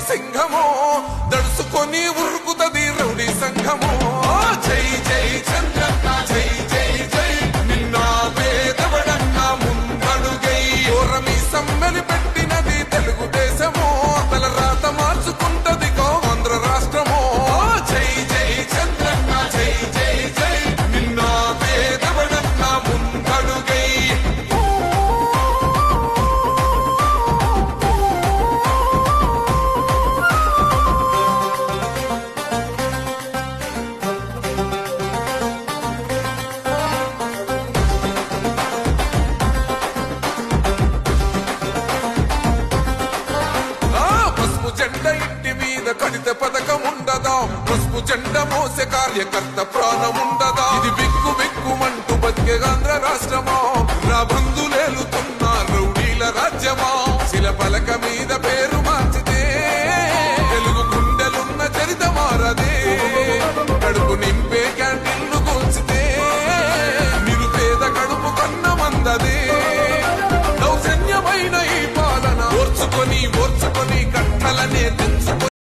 సింహమో దడుసుకొని ఉరుకుతది rowdy సంఘమో జై జై చంద్రన్న జై జై జై నిన్న పేదవడన్న ముందడుగై ఓరమి సమ్మెలి పెట్టినది తెలుగుదేశమో తల రాత మార్చుకుంటది ఆంధ్ర రాష్ట్రమో జై జై చంద్రన్న జై జై జై నిన్న పేదవడన్న ముందడుగై కడిత పథకముండదా పసుపు జెండ మోసే కార్యకర్త ప్రాణముండదా ఇది బిక్కు బిక్కుమంటూ బతికే ఆంధ్ర రాష్ట్రమా నా బంధులేలుతున్న రౌడీల రాజ్యమా శిల పలక మీద